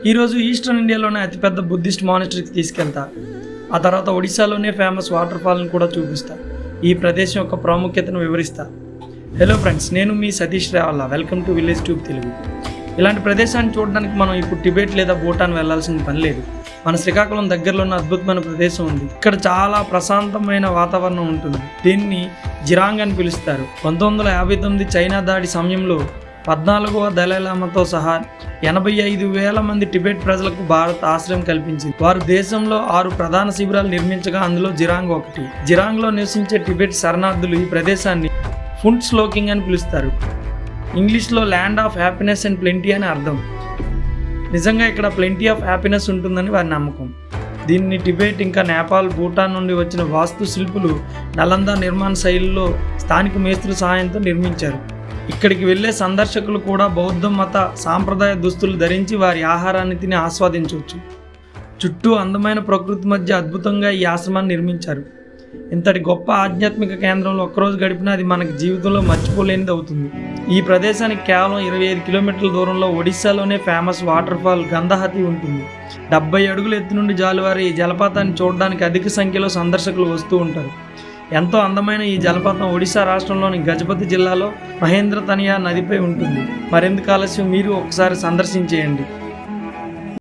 ఈరోజు ఈస్టర్న్ ఇండియాలోనే అతిపెద్ద బుద్ధిస్ట్ మానిస్టరీకి తీసుకెళ్తా. ఆ తర్వాత ఒడిశాలోనే ఫేమస్ వాటర్ ఫాల్ని కూడా చూపిస్తా. ఈ ప్రదేశం యొక్క ప్రాముఖ్యతను వివరిస్తా. హలో ఫ్రెండ్స్, నేను మీ సతీష్ రావాలా. Welcome to village tube Telugu. ఇలాంటి ప్రదేశాన్ని చూడడానికి మనం ఇప్పుడు టిబెట్ లేదా భూటాన్ వెళ్లాల్సిన పని లేదు. మన శ్రీకాకుళం దగ్గరలో ఉన్న అద్భుతమైన ప్రదేశం ఉంది. ఇక్కడ చాలా ప్రశాంతమైన వాతావరణం ఉంటుంది. దీన్ని జిరాంగ్ అని పిలుస్తారు. 1959 చైనా దాడి సమయంలో 14వ దలైలామాతో సహా 85,000 మంది టిబెట్ ప్రజలకు భారత్ ఆశ్రయం కల్పించింది. వారు దేశంలో 6 ప్రధాన శిబిరాలు నిర్మించగా అందులో జిరాంగ్ ఒకటి. జిరాంగ్లో నివసించే టిబెట్ శరణార్థులు ఈ ప్రదేశాన్ని ఫుంట్ స్లోకింగ్ అని పిలుస్తారు. ఇంగ్లీష్లో land of happiness and plenty అని అర్థం. నిజంగా ఇక్కడ ప్లెంటీ ఆఫ్ హ్యాపీనెస్ ఉంటుందని వారి నమ్మకం. దీన్ని టిబెట్ ఇంకా నేపాల్, భూటాన్ నుండి వచ్చిన వాస్తు శిల్పులు నలంద నిర్మాణ శైలిలో స్థానిక మేస్త్రుల సహాయంతో నిర్మించారు. ఇక్కడికి వెళ్ళే సందర్శకులు కూడా బౌద్ధ మత సాంప్రదాయ దుస్తులు ధరించి వారి ఆహారాన్ని తిని ఆస్వాదించవచ్చు. చుట్టూ అందమైన ప్రకృతి మధ్య అద్భుతంగా ఈ ఆశ్రమాన్ని నిర్మించారు. ఇంతటి గొప్ప ఆధ్యాత్మిక కేంద్రంలో ఒక్కరోజు గడిపినా అది మనకి జీవితంలో మర్చిపోలేనిది అవుతుంది. ఈ ప్రదేశానికి కేవలం 25 కిలోమీటర్ల దూరంలో ఒడిశాలోనే ఫేమస్ వాటర్ ఫాల్ గంధహతి ఉంటుంది. 70 అడుగుల ఎత్తు నుండి జాలువారే ఈ జలపాతాన్ని చూడడానికి అధిక సంఖ్యలో సందర్శకులు వస్తూ ఉంటారు. ఎంతో అందమైన ఈ జలపాతం ఒడిశా రాష్ట్రంలోని గజపతి జిల్లాలో మహేంద్ర తనియా నదిపై ఉంటుంది. మరెందుకు ఆలస్యం, మీరు ఒకసారి సందర్శించేయండి.